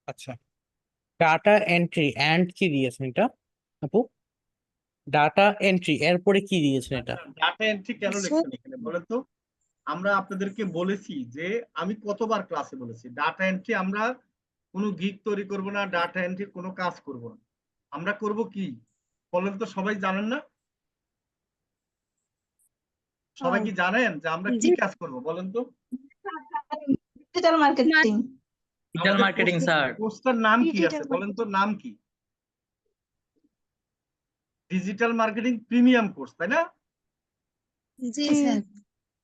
আচ্ছা, data entry and কি দিয়েছেন এটা আপু? ডাটা এন্ট্রি এরপরে কি দিয়েছেন এটা? আচ্ছা, ডাটা এন্ট্রি কেন লিখছেন এখানে বলেন তো? আমরা আপনাদেরকে বলেছি যে, আমি কতবার ক্লাসে বলেছি ডাটা এন্ট্রি আমরা কোনো গিগ তৈরি করব না, ডাটা এন্ট্রির কোনো কাজ করব না। আমরা করব কি বলেন তো? সবাই জানেন না? সবাই কি জানেন যে আমরা কি জি, কাজ করব বলেন তো? Digital marketing. ডিজিটাল আমাদের মার্কেটিং স্যার। কোর্সটার নাম কি আছে ডিজিটাল বলেন তো? নাম কি? ডিজিটাল মার্কেটিং প্রিমিয়াম কোর্স, তাই না? জি স্যার।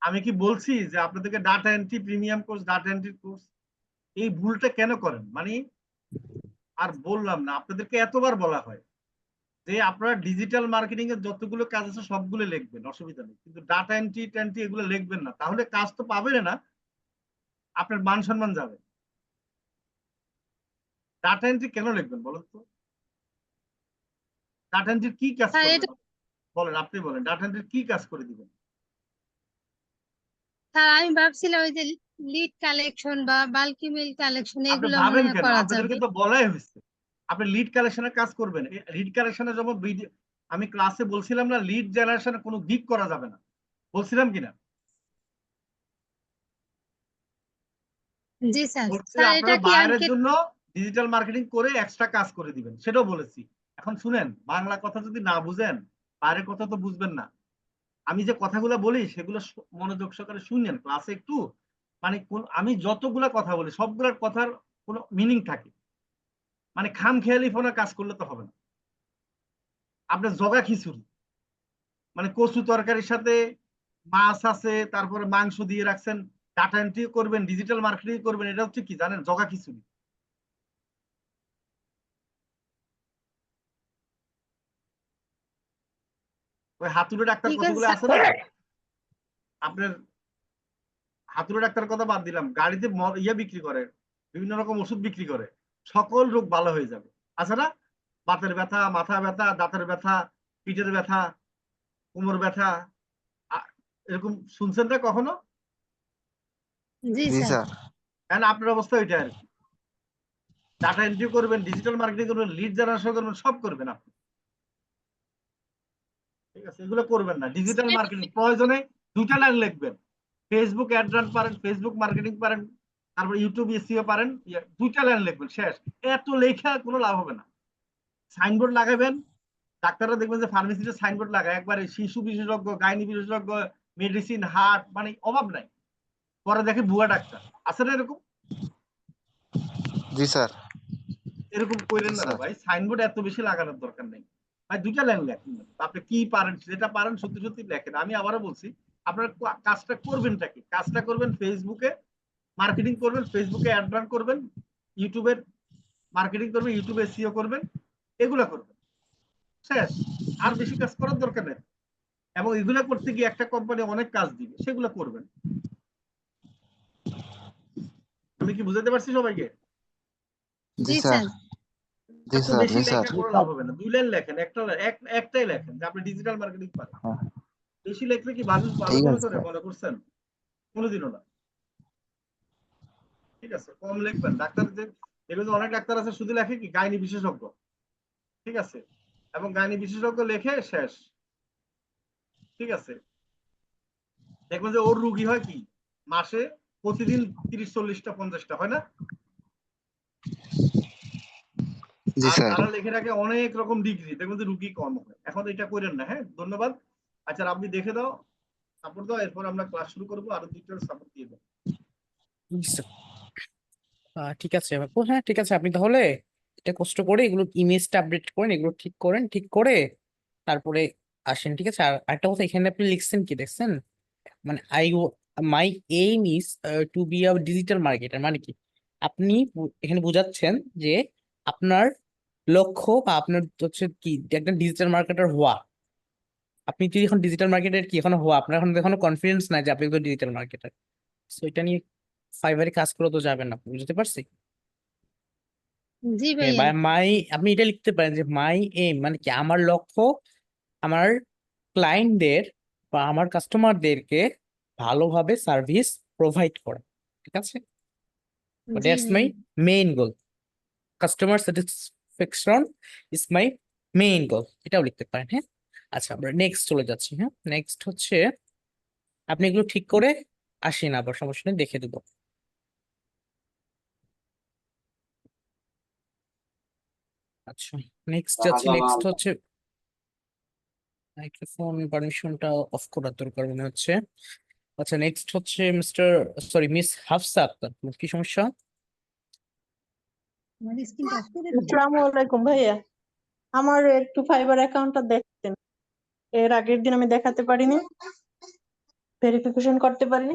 আমি কি বলছি যে আপনাদেরকে data entry premium course, data entry course? এই ভুলটা কেন করেন? মানে আর বললাম না, আপনাদেরকে এতবার বলা হয় যে আপনারা ডিজিটাল মার্কেটিং এর যতগুলো কাজ আছে সবগুলো লিখবেন, অসুবিধা নেই, কিন্তু ডাটা এন্ট্রি টেন্ট্রি এগুলো লিখবেন না, তাহলে কাজ তো পাবেন না, আপনার মান সম্মান যাবে। ডাটা এন্ট্রি কেন লিখবেন বলেন তো? ডাটা এন্ট্রির কি কাজ স্যার করবেন এটা বলেন, আপনি বলেন ডাটা এন্ট্রির কি কাজ করে দিবেন? স্যার আমি ভাবছিলাম ওই যে লিড কালেকশন বা বাল্কি মেল কালেকশন আপনি এগুলো মনে ভাবেন হয় কেন? করা আপনাদেরকে যাবে। তো বলাই হয়েছে আপনি লিড কালেকশনের কাজ করবেন। লিড কালেকশনে যেমন আমি ক্লাসে বলছিলাম না, লিড জেনারেশনে কোনো গিগ করা যাবে না, বলছিলাম কিনা? জি স্যার। বলছি স্যার এটা আপনারা কি বায়ারের আঙ্কেল? জন্য ডিজিটাল মার্কেটিং করে এক্সট্রা কাজ করে দিবেন, সেটাও বলেছি। এখন শুনেন, বাংলা কথা যদি না বুঝেন, বাইরের কথা তো বুঝবেন না। আমি যে কথাগুলো বলি সেগুলো মনোযোগ সহকারে শুনেন ক্লাসে একটু। মানে আমি যতগুলা কথা বলি সবগুলোর কথার কোনো মিনিং থাকে। মানে খামখেয়ালি ফোনা কাজ করলে তো হবে না। আপনার জগা খিচুড়ি, মানে কচু তরকারির সাথে মাছ আছে, তারপরে মাংস দিয়ে রাখছেন, ডাটা এন্ট্রি করবেন, ডিজিটাল মার্কেটিং করবেন, এটা হচ্ছে কি জানেন? জগা খিচুড়ি। ওই হাতুড়ে ডাক্তার ঠিক আছে কতগুলো আছে না স্যার। আপনার? হাতুড়ে ডাক্তারের কথা বাদ দিলাম, গাড়িতে ইয়ে বিক্রি করে, বিভিন্ন রকম ওষুধ বিক্রি করে, সকল রোগ ভালো হয়ে যাবে। আছে না? বাতের ব্যথা, মাথা ব্যথা, দাঁতের ব্যথা, পিঠের ব্যথা, কোমর ব্যথা, এরকম শুনছেন না কখনো? জি জি স্যার। স্যার। হ্যাঁ, আপনার অবস্থা ওইটা আর কি। ডাটা এন্ট্রি করবেন, ডিজিটাল মার্কেটিং করবেন, লিড জেনারেশন করবেন, সব করবেন আপনি। ঠিক আছে, এগুলো করবেন না। ডিজিটাল মার্কেটিং প্রয়োজনে দুটা লাইন লিখবেন। ফেসবুক অ্যাড রান পারেন, ফেসবুক মার্কেটিং পারেন, তারপর ইউটিউব এসইও পারেন, দুইটা লাইন লিখবেন, শেষ। এত লেখা কোনো লাভ হবে না। সাইনবোর্ড লাগাবেন, ডাক্তাররা দেখবেন যে ফার্মেসিতে সাইনবোর্ড লাগায় একবারে শিশু বিশেষজ্ঞ, গাইনি বিশেষজ্ঞ, মেডিসিন, হার্ট, মানে অভাব নাই। পরে দেখে ভুয়া ডাক্তার। আছে না এরকম? জি স্যার। এরকম জি করেন না রে স্যার। ভাই, সাইনবোর্ড এত বেশি লাগানোর দরকার নেই ভাই, দুইটা লাইন লেখেন। আপনি কি পারেন, যেটা পারেন সত্যি সত্যি লেখেন। আমি আবারও বলছি, আপনার কাজটা করবেনটা কি? কাজটা করবেন ফেসবুকে মার্কেটিং করবেন, ফেসবুকে অ্যাড রান করবেন, ইউটিউবের মার্কেটিং করবেন, ইউটিউবে এসইও করবেন, এগুলা করবেন, শেষ। আর বেশি কাজ করার দরকার নেই। এবং এগুলা করতে গিয়ে একটা কোম্পানি অনেক কাজ দিবে, সেগুলো করবেন। আমি কি বুঝাতে পারছি সবাইকে? জি জি স্যার। স্যার। জি এত স্যার। বেশি জি স্যার। লেখা করে লাভ হবে না, দুই লাইন লেখেন, একটাই লেখেন যে আপনি ডিজিটাল মার্কেটিং পারেন। হ্যাঁ, বেশি লেখলে কি মানুষ ভালো ঠিক মনে আছে করে স্যার। মনে করছেন? কোনোদিনও না। ঠিক আছে, কম লিখবেন। ডাক্তার যে দেখবেন যে অনেক ডাক্তার আছে শুধু লেখে কি গাইনি বিশেষজ্ঞ, ঠিক আছে, এবং গাইনি বিশেষজ্ঞ লেখে, শেষ। ঠিক আছে, দেখবেন যে ওর রুগী হয় কি মাসে প্রতিদিন 30-40টা 50টা, হয় না? জি আর স্যার। যারা লেখে রাখে অনেক রকম ডিগ্রি, দেখবেন যে রুগী কম হয়। এখন এটা করেন না, হ্যাঁ? ধন্যবাদ। আচ্ছা, আপনি দেখে দাও, সাপোর্ট দাও, এরপর আমরা ক্লাস শুরু করবো, আরো ডিটেলস সাপোর্ট দিয়ে দাও। বুঝতে- ঠিক আছে আপু, হ্যাঁ ঠিক আছে। আপনি তাহলে এটা কষ্ট করে এগুলো ইমেজটা আপডেট করেন, এগুলো ঠিক করেন, ঠিক করে তারপরে আসেন, ঠিক আছে? আর একটা কথা, এখানে আপনি লিখছেন কি দেখছেন? মানে my aim is to be a digital marketer, মানে কি? আপনি এখানে বোঝাচ্ছেন যে আপনার লক্ষ্য বা আপনার হচ্ছে কি একটা ডিজিটাল মার্কেটার হওয়া। আপনি যদি এখন ডিজিটাল মার্কেটার কি এখনো হওয়া, আপনার এখন এখনো কনফিডেন্স নাই যে আপনি একজন ডিজিটাল মার্কেটার। তো এটা নিয়ে ফাইবারে কাজ করে তো যাবেন না, বুঝতে পারছি? জি ভাইয়া। মাই, আপনি এটা লিখতে পারেন যে মাই এম মানে কি, আমার লক্ষ্য আমার ক্লায়েন্টদের বা আমার কাস্টমারদেরকে ভালোভাবে সার্ভিস প্রোভাইড করা, ঠিক আছে? জি দ্যাটস মাই ভাইয়া। Main goal. Customer satisfaction is my main গোল, এটাও লিখতে পারেন। হ্যাঁ, আচ্ছা আমরা নেক্সট চলে যাচ্ছি। হ্যাঁ, নেক্সট হচ্ছে আপনি এগুলো ঠিক করে আসেন, আবার সমস্যা নেই, দেখে দেবো। আচ্ছা, নেক্সট যাচ্ছি। নেক্সট হচ্ছে মাইক্রোফোন পারমিশনটা অফ করার দরকার মনে হচ্ছে। আচ্ছা, নেক্সট হচ্ছে mister, sorry miss Hafsa Akter, আপনার কি সমস্যা? আমার স্ক্রিন টাচ করে দিন। আসসালামু আলাইকুম ভাইয়া, আমার একটু ফাইবার অ্যাকাউন্টটা দেখতেন। এর আগের দিন আমি দেখাতে পারিনি, ভেরিফিকেশন করতে পারিনি।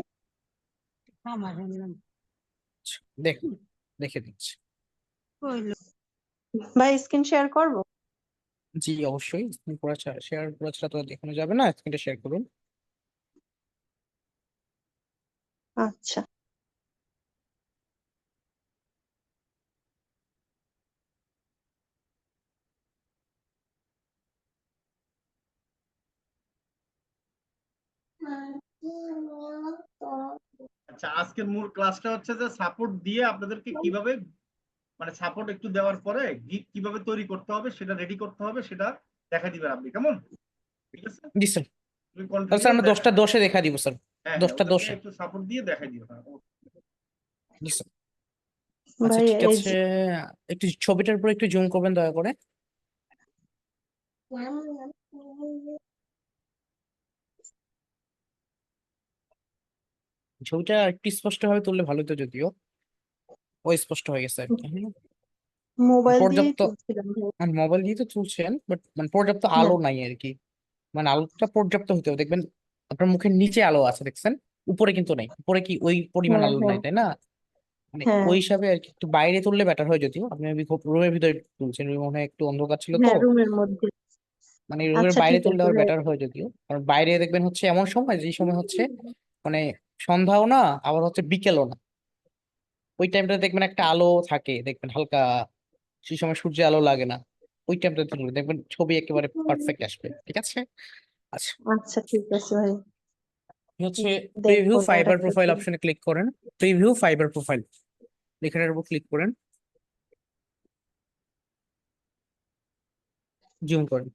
আমার নাম আচ্ছা, দেখুন, দেখে দিচ্ছি। হইলো। ভাই স্ক্রিন শেয়ার করব? জি অবশ্যই, স্ক্রিন পুরো শেয়ার পুরো ছাড়া তো দেখানো যাবে না, স্ক্রিনটা শেয়ার করুন। আচ্ছা, আচ্ছা, আজকের মূল ক্লাসটা হচ্ছে যে সাপোর্ট দিয়ে আপনাদেরকে কিভাবে, মানে সাপোর্ট একটু দেওয়ার পরে গিগ কিভাবে তৈরি করতে হবে, সেটা রেডি করতে হবে, সেটা দেখা দিবেন আপনি, কেমন? ঠিক আছে, জি স্যার। তুমি তাহলে স্যার কন্টিনিউ আমরা 10টা 10-এ দেখা দিব স্যার, হ্যাঁ হ্যাঁ, 10টা 10-এ। ওদেরকে একটু সাপোর্ট দিয়ে দেখাই দিও। হ্যাঁ, জি স্যার। আচ্ছা ভাই ঠিক এই আছে, একটু ছবিটার উপর একটু জুম করবেন দয়া করে। ছবিটা একটু স্পষ্ট ভাবে তুললে ভালো হতো যদিও, স্পষ্ট হয়ে গেছে আর কি। হ্যাঁ, মোবাইল দিয়েই পর্যাপ্ত, তুলছিলাম ভাই। মোবাইল দিয়ে তো তুলছেন বাট মানে পর্যাপ্ত হ্যাঁ আলো নাই আর কি। মানে আলোটা পর্যাপ্ত হতে হবে, দেখবেন আপনার মুখের নিচে আলো আছে দেখছেন, উপরে কিন্তু নেই। উপরে কি ওই পরিমাণ হ্যাঁ আলো হ্যাঁ নাই, তাই না? মানে হ্যাঁ ওই হিসাবে আর কি, একটু বাইরে তুললে বেটার হয় যদিও। আপনি খুব রুমের ভিতরে তুলছেন, রুমে মনে হয় একটু অন্ধকার ছিল তো, হ্যাঁ রুমের মধ্যে। মানে রুমের আচ্ছা বাইরে ঠিক তুললে আছে আবার ভাই। বেটার হয় যদিও। কারণ বাইরে দেখবেন হচ্ছে এমন সময়, যে সময় হচ্ছে মানে সন্ধ্যাও না আবার হচ্ছে বিকেলও না, ওই টাইমটা দেখবেন একটা আলো থাকে, দেখবেন হালকা, সেই সময় সূর্যের আলো লাগে না, ওই টাইমটা তুললে দেখবেন ছবি একেবারে পারফেক্ট আসবে। ঠিক আছে। আচ্ছা, আচ্ছা ঠিক আছে ভাই, আপনি হচ্ছে প্রিভিউ দেখবো এটা ফাইবার একটা প্রোফাইল করে। অপশনে ক্লিক করেন। প্রিভিউ ফাইবার প্রোফাইল লেখাটার উপর ক্লিক করেন, জুম করেন।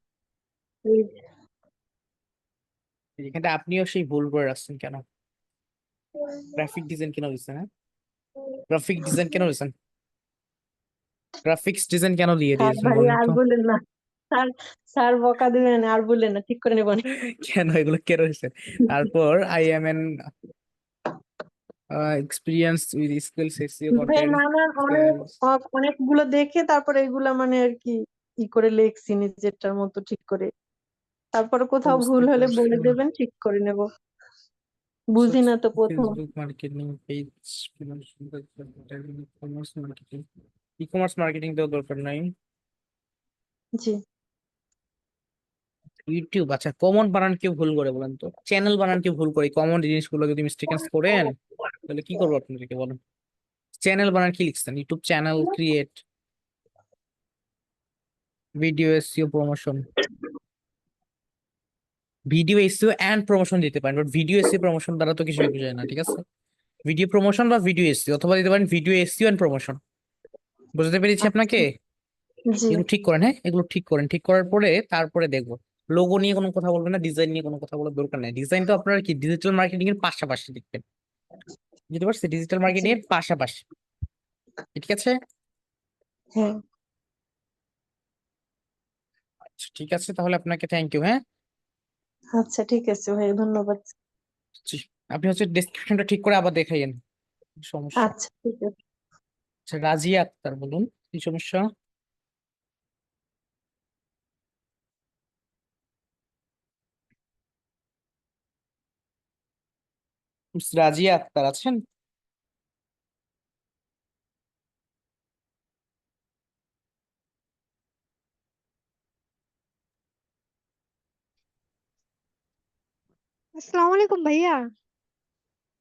এখানটা আপনিও সেই ভুল করে রাখছেন কেন? গ্রাফিক ডিজাইন কেন দিচ্ছেন? হ্যাঁ, গ্রাফিক ডিজাইন কেন দিচ্ছেন? গ্রাফিক্স ডিজাইন কেন দিয়ে থাক দিয়েছেন ভাই বলেন আর তো? বলেন না, স্যার স্যার বকা দিবেন, আর বলেন না, ঠিক করে নেবেন। কেন এগুলো কেন দিচ্ছেন? তারপর I am N experience with skills SEO ভাই কন্টেন্ট। নানান অনেকগুলো দেখে তারপরে এগুলা মানে আর কি ই করে লেখছি নিজেরটার মতো ঠিক করে। তারপরে কোথাও ভুল হলে বলে দেবেন, ঠিক করে নেব। বুঝি না তো প্রথম। Facebook marketing page, commerce marketing, e commerce marketing তো দরকার নাই। জি ইউটিউব, আচ্ছা কমন বানান কেউ ভুল করে বলেন তো? চ্যানেল বানান কেউ ভুল করে, কমন জিনিসগুলো যদি মিস্টেকেন্স করেন তাহলে কি করবো আপনাদেরকে বলেন? চ্যানেল বানান কি লিখছেন? YouTube channel create, video SEO promotion, video SEO and promotion দিতে পারেন, বাট ভিডিও এসইও প্রমোশন দ্বারা তো কিছুই বোঝায় না। ঠিক আছে, ভিডিও প্রমোশন বা ভিডিও এসইও, অথবা দিতে পারেন ভিডিও এসইও এন্ড প্রমোশন। বুঝতে পেরেছি আপনাকে। আচ্ছা জি এগুলো ঠিক করেন, হ্যাঁ এগুলো ঠিক করেন, ঠিক করার পরে তারপরে দেখবো। লোগো নিয়ে কোনো কথা বলবেন না, ডিজাইন নিয়ে কোনো কথা বলার দরকার নেই। ডিজাইন তো আপনারা কি ডিজিটাল মার্কেটিং এর পাশাপাশি দেখবেন, বুঝতে পারছি, ডিজিটাল জি মার্কেটিং এর পাশাপাশি। ঠিক আছে। হ্যাঁ আচ্ছা ঠিক আছে, তাহলে আপনাকে থ্যাংক ইউ। হ্যাঁ, আচ্ছা ঠিক আছে ভাই, ধন্যবাদ। জি। আপনি হচ্ছে ডেসক্রিপশনটা ঠিক করে আবার দেখাইয়েন, সমস্যা। আচ্ছা ঠিক আছে। আচ্ছা, রাজিয়া আক্তার বলুন, কি সমস্যা? মিস রাজিয়া আক্তার আছেন? আসসালামু আলাইকুম ভাইয়া।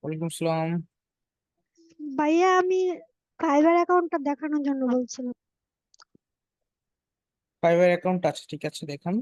ওয়ালাইকুম আসসালাম। ভাইয়া আমি ফাইবার অ্যাকাউন্টটা দেখানোর জন্য বলছিলাম। ফাইবার অ্যাকাউন্ট আছে, ঠিক আছে দেখান।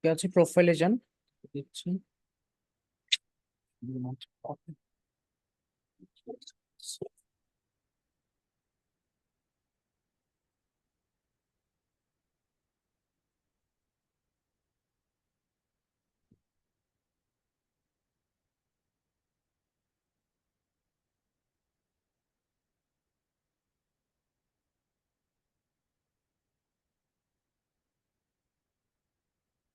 ঠিক আছে, প্রোফাইলে যান, দিচ্ছি।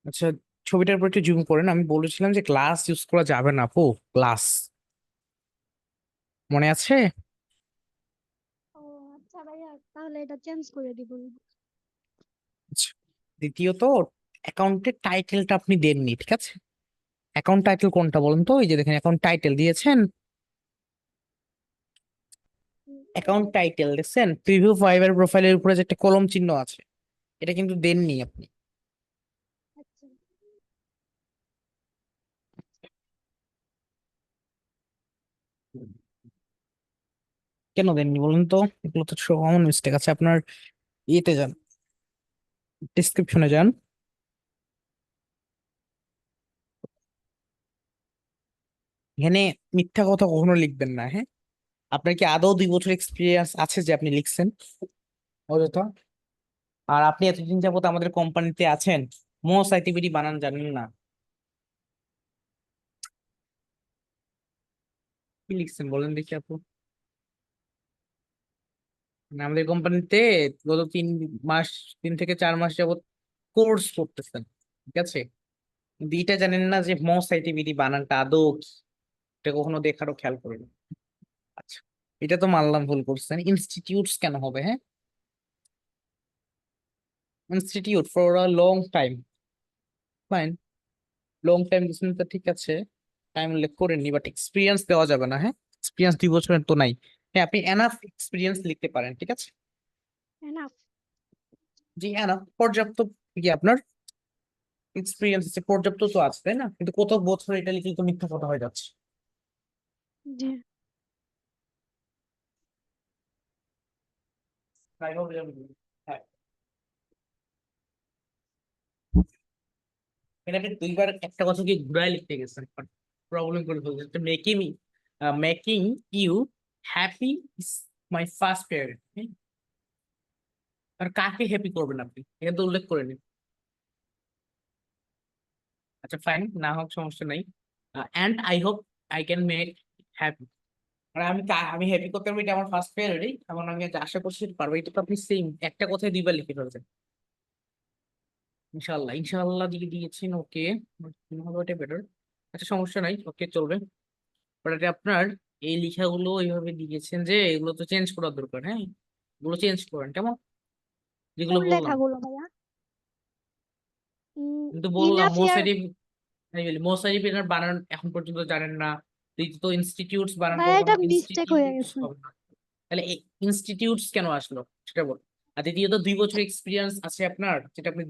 আচ্ছা, ছবিটার উপর একটু জুম করেন। আমি বলেছিলাম যে গ্লাস ইউজ করা যাবে না আপু, গ্লাস, মনে আছে? ও আচ্ছা ভাইয়া, তাহলে এটা চেঞ্জ করে দিব। আচ্ছা, দ্বিতীয়ত অ্যাকাউন্টের টাইটেলটা আপনি দেননি, ঠিক আছে? অ্যাকাউন্ট টাইটেল কোনটা বলুন তো? এই যে দেখেন অ্যাকাউন্ট টাইটেল দিয়েছেন, অ্যাকাউন্ট এটা টাইটেল দেখছেন? প্রিভিউ ফাইবার প্রোফাইলের উপরে যে একটা কলম চিহ্ন আছে, এটা কিন্তু দেননি আপনি। আচ্ছা। কেন দেননি বলুন তো? এগুলো তো কমন মিস্টেক আছে। আপনার ইয়েতে যান, ডিসক্রিপশনে যান, এখানে মিথ্যা কথা কখনো লিখবেন না, হ্যাঁ? আপনার কি আদৌ 2 বছর এক্সপিরিয়েন্স আছে যে আপনি লিখছেন অযথা? আর আপনি এতদিন যাবত আমাদের কোম্পানিতে আছেন, মোস্ট আইটিবিডি বানান জানেন না? কি লিখছেন বলেন দেখি আপু? মানে আমাদের কোম্পানিতে গত 3 মাস, 3 থেকে 4 মাস যাবত কোর্স করতেছেন, ঠিক আছে? কিন্তু এটা জানেন না যে মোস্ট আইটিবিডি বানানটা আদৌ কি? এটা কখনো দেখারও খেয়াল করেন? আচ্ছা, এটা তো মানলাম ভুল করছেন। ইনস্টিটিউটস কেন হবে, হ্যাঁ? Institute for a long time, fine, long time দিচ্ছেন তো ঠিক আছে, টাইম উল্লেখ করেননি, বাট এক্সপিরিয়েন্স দেওয়া যাবে না, হ্যাঁ? এক্সপিরিয়েন্স 2 বছরের তো নাই। হ্যাঁ, আপনি এনাফ এক্সপিরিয়েন্স লিখতে পারেন, ঠিক আছে? এনাফ। জি, এনাফ, পর্যাপ্ত। কি আপনার এক্সপিরিয়েন্স আছে, পর্যাপ্ত তো আছে, তাই না? কিন্তু কত বছর এটা লিখলে তো মিথ্যা কথা হয়ে যাচ্ছে। জি। তাই হবে, হ্যাঁ। এটা আপনি 2বার একটা কথা কি ঘুরায় লিখতে গেছেন, প্রবলেম করে ফেলছেন। Making making you happy is my first priority. আর কাকে হ্যাপি করবেন আপনি, এটা তো উল্লেখ করে নিন। আচ্ছা ফাইন, না হোক সমস্যা নাই। And I hope I can make happy, মানে আমি হ্যাপি করতে পারবো, এটা আমার ফার্স্ট প্রায়োরিটি, এবং আমি যা আশা করছি সেটা পারবো। এটা তো আপনি সেম একটা কথায় 2বার লিখে ফেলছেন। ইনশাল্লাহ, ইনশাল্লাহ দিয়ে দিয়েছেন, ওকে, ওটা বেটার। আচ্ছা সমস্যা নাই, ওকে চলবে। বাট এটা আপনার এই লেখাগুলো এইভাবে দিয়েছেন যে এগুলো তো চেঞ্জ করার দরকার, হ্যাঁ? এগুলো চেঞ্জ করেন কেমন, যেগুলো কোন বললাম। লেখাগুলো ভাইয়া? কিন্তু বললাম ইনাফ ইয়ার। মোসাইরিফ এর বানান এখন পর্যন্ত জানেন না। দ্বিতীয়ত ইনস্টিটিউটস বানান ভাইয়া কখনো এটা মিস্টেক হয়ে ইনস্টিটিউটস গেছে। হবে না। তাহলে ইনস্টিটিউটস কেন আসলো সেটা বল। আর দ্বিতীয়ত 2 বছর এক্সপিরিয়েন্স আছে আপনার, যেটা আপনি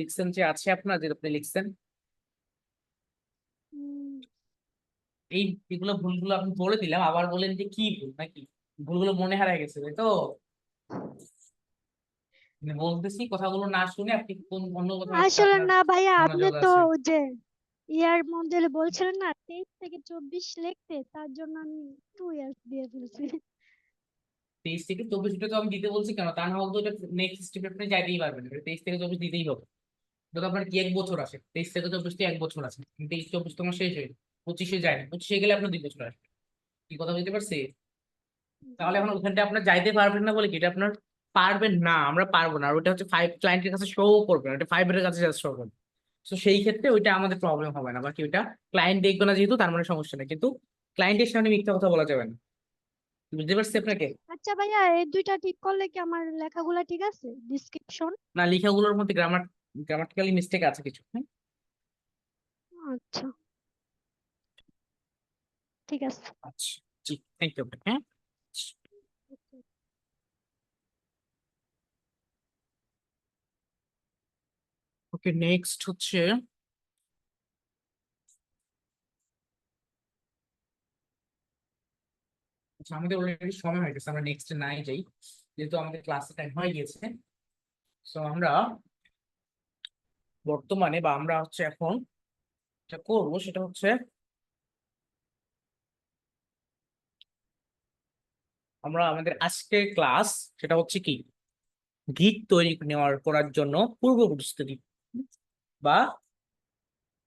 লিখছেন যে আছে আপনার, যেটা আপনি লিখছেন। উম, এই এগুলো ভুলগুলো আপনি বলে দিলাম, আবার বলেন যে কি ভুল নাকি? ভুলগুলো মনে হারায় গেছে, তাই তো? মানে বলতেছি কথাগুলো না শুনে আপনি কোন অন্য কোথাও একটা আসলে আপনার না ভাইয়া, আপনি মনোযোগ তো আছে। ওই যে ইয়ার মধ্যে বলছিলেন না 23 থেকে 24 লিখতে, তার জন্য আমি 2 ইয়ার্স দিয়ে ফেলছি। 23 থেকে 24 তো আমি দিতে বলছি কেন? তা না হলে তো এটা নেক্সট স্টেপে আপনি যাইতেই পারবেন না। 23 থেকে 24 দিতেই হবে। তো আপনার কি 1 বছর আছে? 23 থেকে 24 তো 1 বছর আছে, কিন্তু 23 24 তোমার শেষ হয়ে 25-এ যায় না, 25-এ গেলে আপনার 2 বছর আসবে। কি কথা বুঝতে পারছি? জি। তাহলে এখন ওখানটা আপনার যাইতে পারবেন না বলে কি এটা আপনার পারবেন না, আমরা পারবো না। আর ওটা হচ্ছে 5 ক্লায়েন্টের কাছে শো করবে না, ওটা 5 এর কাছে জাস্ট শো করবে। তো সেই ক্ষেত্রে ওইটা আমাদের প্রবলেম হবে না, বাকি ওইটা ক্লায়েন্ট দেখবে না যেহেতু, তার মানে সমস্যা নেই। কিন্তু ক্লায়েন্টের সামনে মিথ্যা কথা বলা যাবে না, বুঝতে পারছি আপনাকে? আচ্ছা ভাইয়া, এই দুইটা ঠিক করলে কি আমার লেখাগুলা ঠিক আছে? ডিসক্রিপশন। না, লেখাগুলোর মধ্যে গ্রামাটিক্যালি মিস্টেক আছে কিছু, হ্যাঁ? আচ্ছা, ঠিক আছে। আচ্ছা, জি, থ্যাংক ইউ, হ্যাঁ। ওকে, নেক্সট হচ্ছে, আচ্ছা আমাদের অলরেডি সময় হয়ে গেছে, আমরা নেক্সট নাই যাই, যেহেতু আমাদের ক্লাসের টাইম হয়ে গিয়েছে। সো আমরা বর্তমানে বা আমরা হচ্ছে এখন যেটা করবো সেটা হচ্ছে আমরা আমাদের আজকের ক্লাস সেটা হচ্ছে কি গিগ তৈরি করার জন্য পূর্ব প্রস্তুতি বা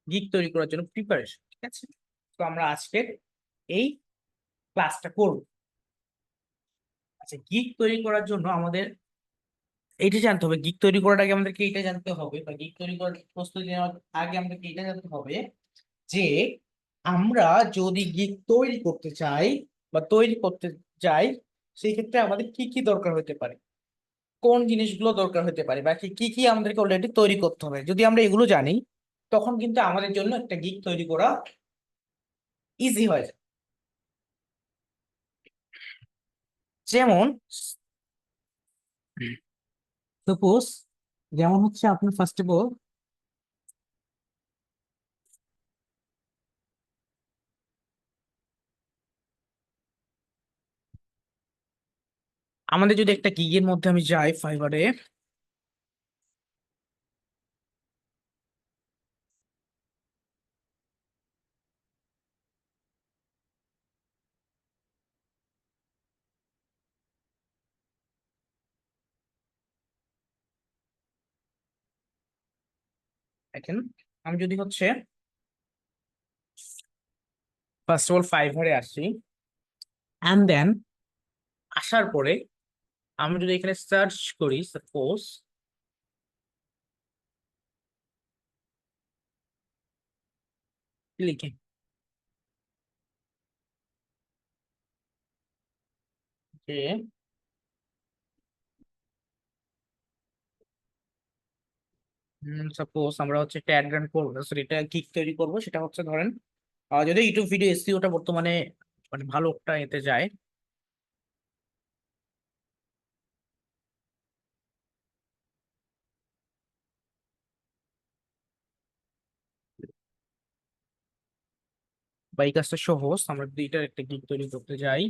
গিগ তৈরি করার জন্য প্রিপারেশন, ঠিক আছে? তো আমরা আজকে এই ক্লাসটা করব। আচ্ছা, গিগ তৈরি করার জন্য আমাদের এইটা জানতে হবে, গিগ তৈরি করার আগে আমাদেরকে এটা জানতে হবে, বা গিগ তৈরি করার প্রস্তুতি নেওয়ার আগে আমাদেরকে এটা জানতে হবে যে আমরা যদি গিগ তৈরি করতে চাই বা তৈরি করতে চাই, সেই ক্ষেত্রে আমাদের কি কি দরকার হতে পারে, কোন জিনিসগুলো দরকার হতে পারে, বা কি কি কি আমাদেরকে অলরেডি তৈরি করতে হবে। যদি আমরা এগুলো জানি তখন কিন্তু আমাদের জন্য একটা গিগ তৈরি করা ইজি হয়ে যায়। যেমন সাপোজ, যেমন হচ্ছে আপনার ফার্স্ট অফ অল আমাদের যদি একটা গিগের মধ্যে আমি যাই ফাইবারে, দেখেন আমি যদি হচ্ছে ফার্স্ট অফ অল ফাইবারে আসি, অ্যান্ড দেন আসার পরে আমি যদি এখানে সার্চ করি, সাপোজ লিখে যে সাপোজ আমরা হচ্ছে একটা অ্যাড রান করবো, সরি এটা গিগ তৈরি করবো, সেটা হচ্ছে ধরেন যদি ইউটিউব ভিডিও এসইওটা বর্তমানে মানে ভালো একটা এতে যায়, বা এই কাজটা সহজ, আমরা যদি এটার একটা গিগ তৈরি করতে যাই,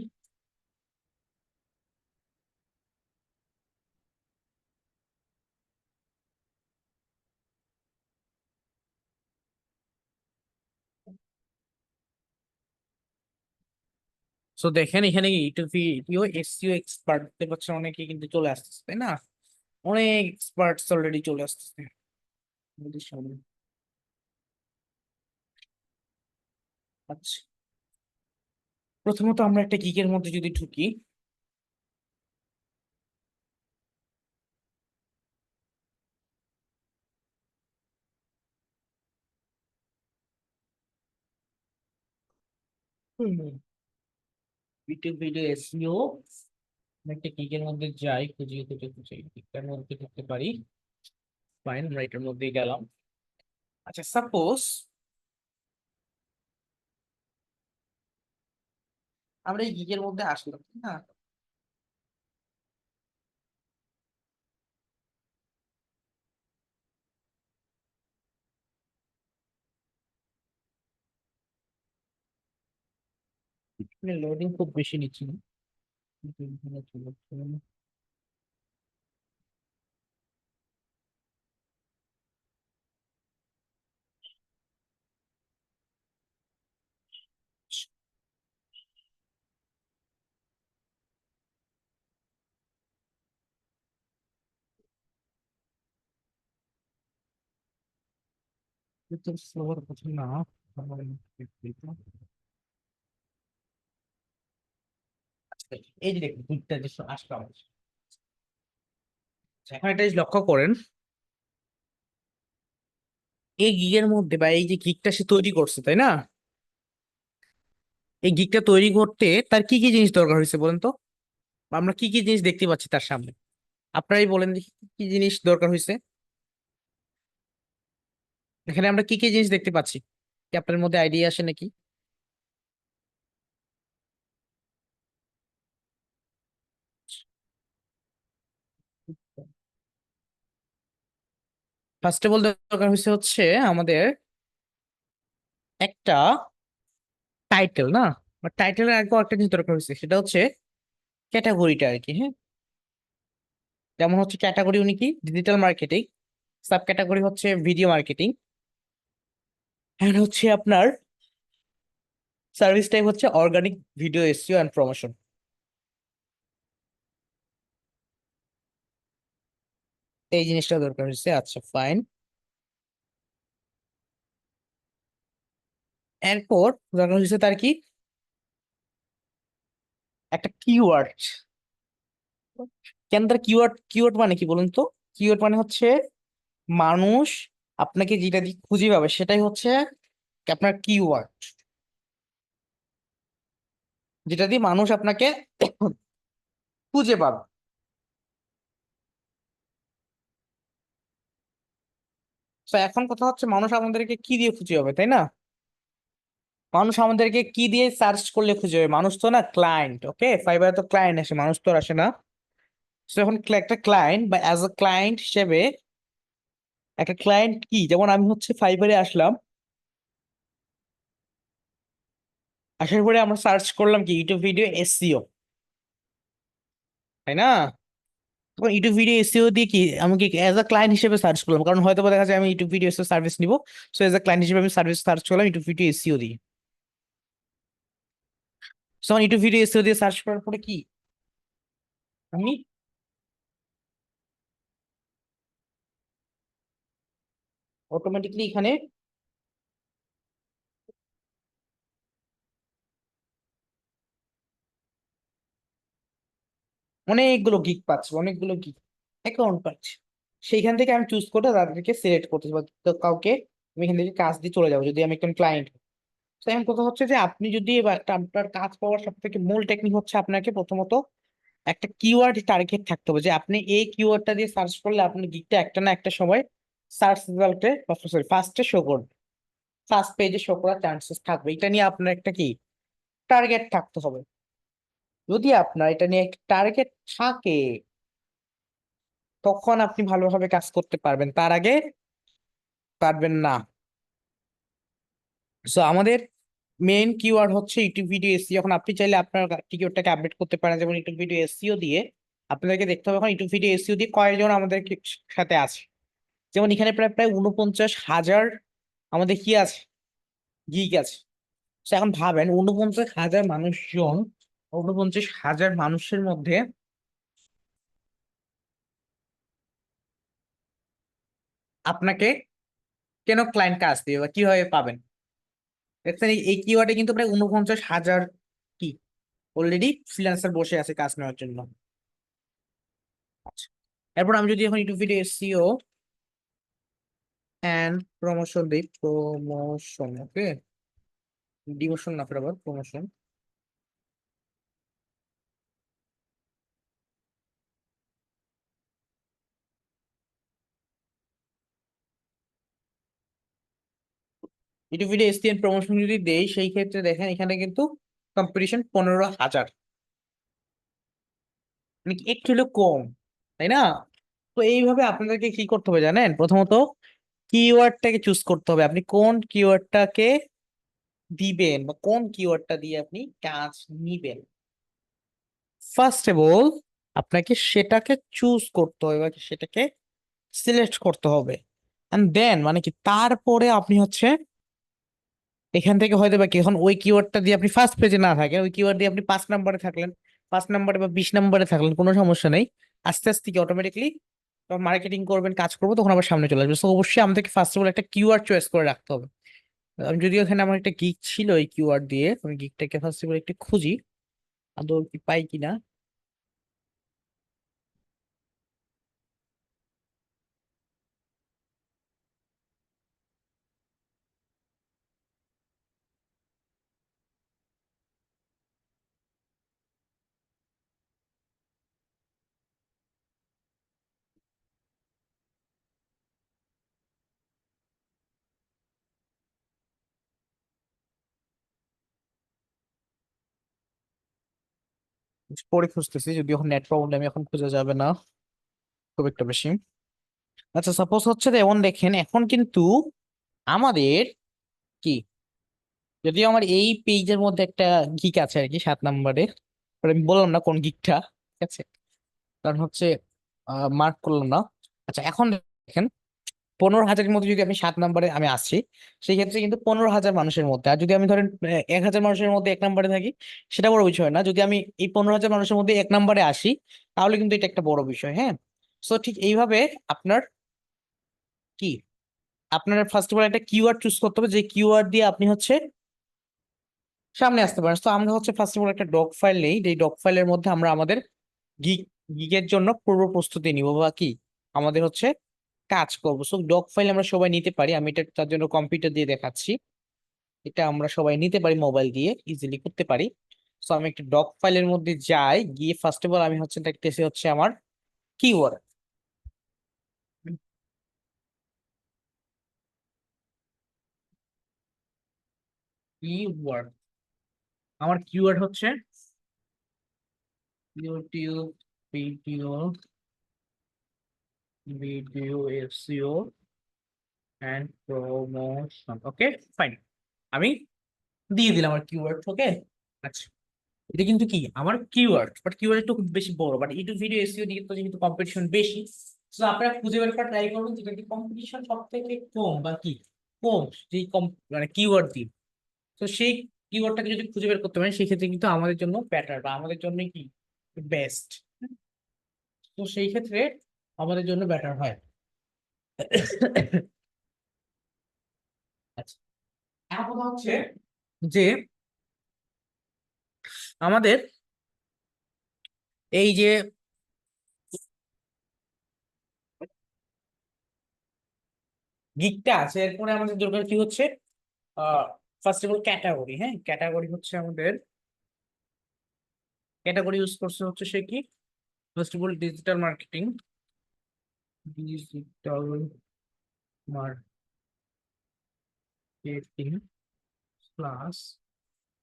সো দেখেন এখানে ইউটিউব ভিডিও এসইও এক্সপার্ট দেখতে পাচ্ছেন অনেকে কিন্তু চলে আসতেছে, তাই না? অনেক এক্সপার্টস অলরেডি চলে আসতেছে আমাদের সামনে। আচ্ছা, প্রথমত আমরা একটা গিগের মধ্যে যদি ঢুকি, ইউটিউব ভিডিও এসইও, একটা গিগের মধ্যে যাই, খুঁজে খুঁজে খুঁজে গিগটার মধ্যে ঢুকতে পারি। ফাইন, আমরা এটার মধ্যেই গেলাম। আচ্ছা সাপোজ আমরা এই গিগের মধ্যে আসলাম, তাই না? লোডিং খুব বেশি নিচ্ছি না, কিন্তু এখানে চলে আসছে। কিন্তু সবার কথা না, আমার আচ্ছা, এই যে দেখুন গিগটা যে আসলো আমার কাছে। আচ্ছা, এখন একটা জিনিস লক্ষ্য করেন, এই গিগের মধ্যে বা এই যে গিগটা সে তৈরি করছে, তাই না? এই গিগটা তৈরি করতে তার কি কি জিনিস দরকার হয়েছে বলেন তো? বা আমরা কি কি জিনিস দেখতে পাচ্ছি তার সামনে? আপনারাই বলেন দেখি কি কি জিনিস দরকার হয়েছে। এখানে আমরা কি কি জিনিস দেখতে পাচ্ছি, কি আপনার মধ্যে আইডিয়া আসে নাকি? ফার্স্ট অফ অল দরকার হয়েছে হচ্ছে আমাদের একটা টাইটেল, না? টাইটেলের আগে একটা জিনিস দরকার হয়েছে, সেটা হচ্ছে ক্যাটাগরিটা আর কি, হ্যাঁ? যেমন হচ্ছে ক্যাটাগরি উনি কি ডিজিটাল মার্কেটিং, সাব ক্যাটাগরি হচ্ছে ভিডিও মার্কেটিং, এন্ড হচ্ছে আপনার সার্ভিস টাইপ হচ্ছে organic video SEO and promotion. এই জিনিসটা দরকার হচ্ছে। আচ্ছা ফাইন। এরপর দরকার হচ্ছে তার কি একটা কিওয়ার্ড। কেন তার কিওয়ার্ড, কিওয়ার্ড মানে কি বলুন তো? কিওয়ার্ড মানে হচ্ছে মানুষ আপনাকে যেটা দিয়ে খুঁজে পাবে সেটাই হচ্ছে আপনার কিওয়ার্ড, যেটা দিয়ে মানুষ আপনাকে খুঁজে পাবে। তো এখন কথা হচ্ছে মানুষ আমাদেরকে কি দিয়ে খুঁজে পাবে, তাই না? মানুষ আমাদেরকে কি দিয়ে সার্চ করলে খুঁজে পাবে? মানুষ তো না ক্লায়েন্ট, ওকে? ফাইবারে তো ক্লায়েন্ট আসে, মানুষ তো আর আসে না। তো এখন একটা ক্লায়েন্ট বা অ্যাজ এ ক্লায়েন্ট হিসেবে, একটা ক্লায়েন্ট কি, যেমন আমি হচ্ছে ফাইবারে আসলাম, আসার পরে আমরা সার্চ করলাম কি ইউটিউব ভিডিও এসইও, তাই না? তখন ইউটিউব ভিডিও এসইও দিয়ে কি আমি কি অ্যাজ আ ক্লায়েন্ট হিসেবে সার্চ করলাম, কারণ হয়তো বা দেখা যায় আমি ইউটিউব ভিডিও এসইও সার্ভিস নিব। সো অ্যাজ আ ক্লায়েন্ট হিসেবে আমি সার্ভিস সার্চ করলাম ইউটিউব ভিডিও এসইও দিয়ে। সো ইউটিউব ভিডিও এসইও দিয়ে সার্চ করার পরে কি আমি অটোমেটিকলি এখানে অনেকগুলো গিগ পাচ্ছি, অনেকগুলো গিগ অ্যাকাউন্ট পাচ্ছি। সেইখান থেকে আমি চুজ করে তাদেরকে সিলেক্ট করতে পারবো, তো কাউকে আমি এখান থেকে কাজ দিয়ে চলে যাবো যদি আমি একজন ক্লায়েন্ট। তো এখন কথা হচ্ছে যে আপনি যদি এবার একটা আপনার কাজ পাওয়ার সব থেকে মূল টেকনিক হচ্ছে আপনাকে প্রথমত একটা কিওয়ার্ড টার্গেট থাকতে হবে, যে আপনি এই কিওয়ার্ডটা দিয়ে সার্চ করলে আপনার গিগটা একটা না একটা সময় সার্চ রেজাল্টে, সরি ফার্স্টে শো করবে, ফার্স্ট পেজে শো করার চান্সেস থাকবে। এটা নিয়ে আপনার একটা কি টার্গেট থাকতে হবে। যদি আপনার এটা নিয়ে একটা টার্গেট থাকে তখন আপনি ভালোভাবে কাজ করতে পারবেন, তার আগে পারবেন না। সো আমাদের মেইন কিওয়ার্ড হচ্ছে ইউটিউব ভিডিও এসইও। এখন আপনি চাইলে আপনার কিওয়ার্ডটাকে আপডেট করতে পারেন, যেমন ইউটিউব ভিডিও এসইও দিয়ে আপনাদেরকে দেখতে হবে এখন ইউটিউব ভিডিও এসইও দিয়ে কয়জন আমাদের সাথে আছে। যেমন এখানে প্রায় প্রায় 49,000 আমাদের কি আছে, গিগ আছে। তো এখন ভাবেন 49,000 মানুষজন, 49,000 মানুষের মধ্যে আপনাকে কেন ক্লায়েন্ট কাজ দিবে বা কিভাবে পাবেন? দেখছেন এই কিওয়ার্ডে কিন্তু প্রায় 49,000 কি অলরেডি ফ্রিল্যান্সার বসে আছে কাজ নেওয়ার জন্য। আচ্ছা, এরপর আমি যদি এখন YouTube video SEO and promotion দিই, প্রমোশন, ওকে, ডিমোশন না, আবার promotion. YouTube video SEO and promotion যদি দেই সেই ক্ষেত্রে দেখেন এখানে কিন্তু কম্পিটিশন 15,000, মানে কি একটু হলেও কম, তাই না? তো এইভাবে আপনাদেরকে কি করতে হবে জানেন? প্রথমত কিওয়ার্ডটাকে চুজ করতে হবে, আপনি কোন কিওয়ার্ডটাকে দিবেন বা কোন কিওয়ার্ডটা দিয়ে আপনি কাজ নিবেন। ফার্স্ট অফ অল আপনাকে সেটাকে চুজ করতে হবে বা সেটাকে সিলেক্ট করতে হবে, এন্ড দেন মানে কি তারপরে আপনি হচ্ছে এখান থেকে হয়তো বা কি এখন ওই কিওয়ার্ডটা দিয়ে আপনি ফার্স্ট পেজে না থাকেন, ওই কিওয়ার্ড দিয়ে আপনি 5 নম্বরে থাকলেন, 5 নম্বরে বা 20 নম্বরে থাকলেন, কোনো সমস্যা নেই। আস্তে আস্তে কি অটোমেটিকলি যখন মার্কেটিং করবেন, কাজ করবো, তখন আবার সামনে চলে আসবে। তো অবশ্যই আমাদেরকে ফার্স্ট অফ অল একটা কিওয়ার্ড চয়েস করে রাখতে হবে। আমি যদিও এখানে আমার একটা গিগ ছিল এই কিওয়ার্ড দিয়ে, আমি গিগটাকে ফার্স্ট অফ অল একটু খুঁজি আদৌ কি পাই কিনা। পরে খুঁজতেছি, যদি এখন নেট প্রবলেম এখন খুঁজে যাবে না খুব একটা বেশি। আচ্ছা সাপোজ হচ্ছে যেমন দেখেন এখন কিন্তু আমাদের কি, যদিও আমার এই পেজের মধ্যে একটা গিক আছে আর কি 7 নম্বরে, আমি বললাম না কোন গিকটা, ঠিক আছে, কারণ হচ্ছে মার্ক করলাম না। আচ্ছা এখন দেখেন 15,000-এর মধ্যে যদি আমি 7 নম্বরে আমি আসছি, সেই ক্ষেত্রে কিন্তু 15,000 মানুষের মধ্যে। আর যদি আমি ধরেন 1,000 মানুষের মধ্যে 1 নম্বরে থাকি, সেটা বড় বিষয় না। যদি আমি এই 15,000 মানুষের মধ্যে 1 নম্বরে আসি, তাহলে কিন্তু এটা একটা বড় বিষয়। হ্যাঁ, সো ঠিক এইভাবে আপনার কি আপনার ফার্স্ট অফ অল একটা কিওয়ার্ড চুজ করতে হবে, যে কিওয়ার্ড দিয়ে আপনি হচ্ছে সামনে আসতে পারেন। তো আমরা হচ্ছে ফার্স্ট অফ অল একটা ডক ফাইল নেই, এই ডক ফাইলের মধ্যে আমরা আমাদের গিগ গিগের জন্য পূর্ব প্রস্তুতি নিব বা কি আমাদের হচ্ছে কাজ করবো। সো ডক ফাইল আমরা সবাই নিতে পারি, আমি এটা তার জন্য কম্পিউটার দিয়ে দেখাচ্ছি। এটা আমরা সবাই নিতে পারি, মোবাইল দিয়ে ইজিলি করতে পারি। সো আমি একটা ডক ফাইলের মধ্যে যাই, গিয়ে ফার্স্ট অফ অল আমি হচ্ছে দেখতেছি হচ্ছে আমার কিওয়ার্ড। কিওয়ার্ড আমার কিওয়ার্ড হচ্ছে YouTube video, video SEO and promotion. Okay, fine, আমি দিয়ে দিলাম আমার কিওয়ার্ড। ওকে, আচ্ছা, এটা কিন্তু কি আমার কিওয়ার্ড, বাট কিওয়ার্ড একটু খুব বেশি বড়। বাট ইউটিউব ভিডিও এসইও দিকে তো যেহেতু কম্পিটিশন বেশি, তো আপনারা খুঁজে বের করার ট্রাই করবেন যেটা কি কম্পিটিশন সব থেকে কম বা কি কম, যেই কম মানে কিওয়ার্ড দিয়ে। তো সেই কিওয়ার্ডটাকে যদি খুঁজে বের করতে পারেন, সেই ক্ষেত্রে কিন্তু আমাদের জন্য বেটার বা আমাদের জন্য কি বেস্ট। তো সেই ক্ষেত্রে আমাদের জন্য বেটার হয়। আচ্ছা, এখন কথা হচ্ছে যে আমাদের এই যে গিকটা আছে, এরপরে আমাদের দরকার কি হচ্ছে ফার্স্ট অফ অল ক্যাটাগরি। হ্যাঁ, ক্যাটাগরি হচ্ছে আমাদের ক্যাটাগরি ইউজ করছে হচ্ছে সে কি first of all digital marketing, digital marketing plus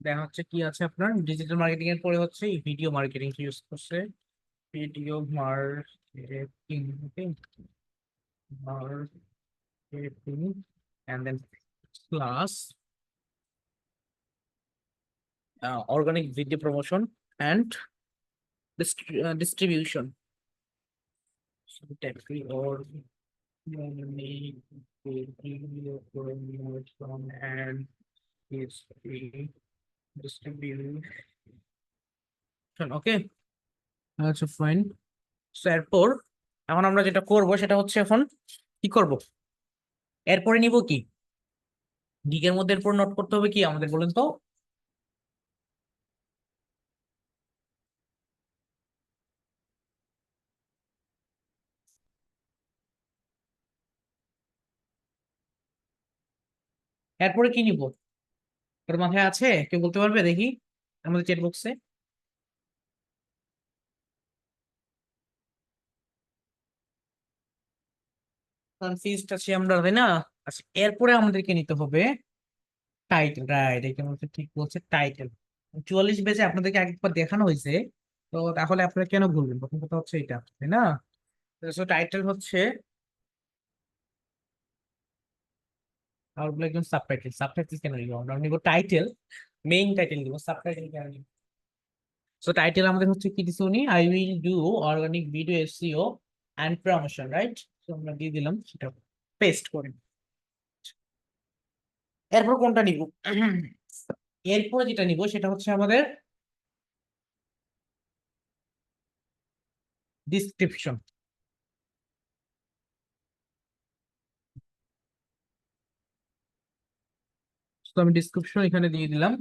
দেখা হচ্ছে কি আছে আপনার ডিজিটাল মার্কেটিং এর পরে হচ্ছে ভিডিও মার্কেটিং ইউজ করছে, video marketing. Okay, marketing and then plus organic video promotion and distribution. So technically organic video promotion and distribution. Okay, আচ্ছা ফাইন। সো এরপর এখন আমরা যেটা করব সেটা হচ্ছে এখন কি করব, এরপরে নিব কি গিগের মধ্যে এরপর নোট করতে হবে কি আমাদের বলেন তো। এরপরে কি নিব, তোর মাথায় আছে, কেউ বলতে পারবে দেখি আমাদের চ্যাট বক্সে। কনফিউজড আছি আমরা, তাই না? আচ্ছা, এরপরে আমাদেরকে নিতে হবে টাইটেল। রাইট, এখানে হচ্ছে ঠিক বলছে টাইটেল। 44 বেজে আপনাদেরকে একবার দেখানো হয়েছে, তো তাহলে আপনারা কেন ভুলবেন? প্রথম কথা হচ্ছে এটা, তাই না? তো টাইটেল হচ্ছে আর বলে একদম সাবটাইটেল। সাবটাইটেল কেন নিব? আমরা নিব টাইটেল, মেইন টাইটেল নিব, সাবটাইটেল কেন নিব? সো টাইটেল আমাদের হচ্ছে কি দিছে উনি, I will do organic video SEO and promotion. Right, তো আমরা দিয়ে দিলাম, সেটা পেস্ট করে। এরপর কোনটা নিব? এরপরে যেটা নিব সেটা হচ্ছে আমাদের ডিসক্রিপশন। তো আমি ডিসক্রিপশন এখানে দিয়ে দিলাম,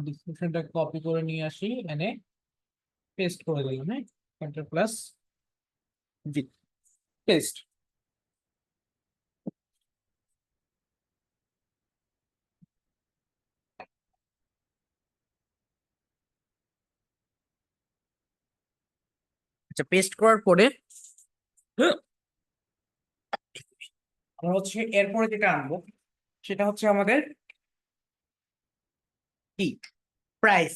ডিসক্রিপশনটা কপি করে নিয়ে আসি, এনে পেস্ট করে দিলাম। হ্যাঁ, কন্ট্রোল প্লাস ভি, পেস্ট। আচ্ছা, পেস্ট করার পরে আমরা হচ্ছে এরপরে যেটা আনবো সেটা হচ্ছে আমাদের কি প্রাইস।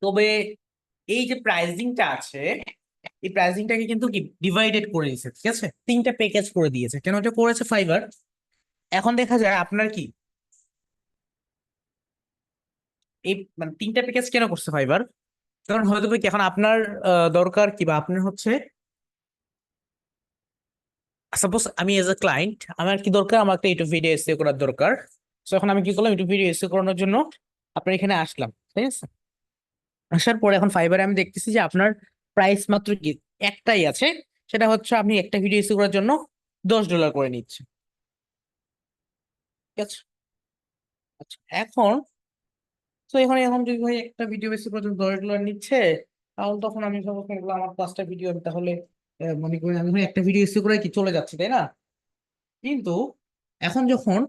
তবে এই যে প্রাইসিংটা আছে, এই প্রাইসিংটাকে কিন্তু কি ডিভাইডেড করে দিয়েছে, ঠিক আছে? 3টা প্যাকেজ করে দিয়েছে। কেন এটা করেছে ফাইবার? এখন দেখা যায় আপনার কি এই মানে 3টা প্যাকেজ কেন করছে ফাইবার, কারণ হয়তো কি এখন আপনার দরকার কি বা আপনার হচ্ছে সাপোজ আমি এজ এ ক্লায়েন্ট আমার কি দরকার, আমার একটা ইউটিউব ভিডিও এসইও করার দরকার। তো এখন আমি কি করলাম, ইউটিউব ভিডিও এসইও করানোর জন্য আপনার এখানে আসলাম, ঠিক আছে। আসার পরে এখন ফাইবারে আমি দেখতেছি যে আপনার প্রাইস মাত্র কি একটাই আছে, সেটা হচ্ছে আপনি একটা ভিডিও এসইও করার জন্য $10 করে নিচ্ছে, ঠিক আছে। আচ্ছা এখন তো এখানে এখন যদি ভাই একটা ভিডিও বেশি করে $10 নিচ্ছে, তাহলে তখন আমি ভাবো এগুলো আমার 5টা ভিডিও, আমি তাহলে মনে করি আমি একটা ভিডিও এসে করে কি চলে যাচ্ছে, তাই না? কিন্তু এখন যখন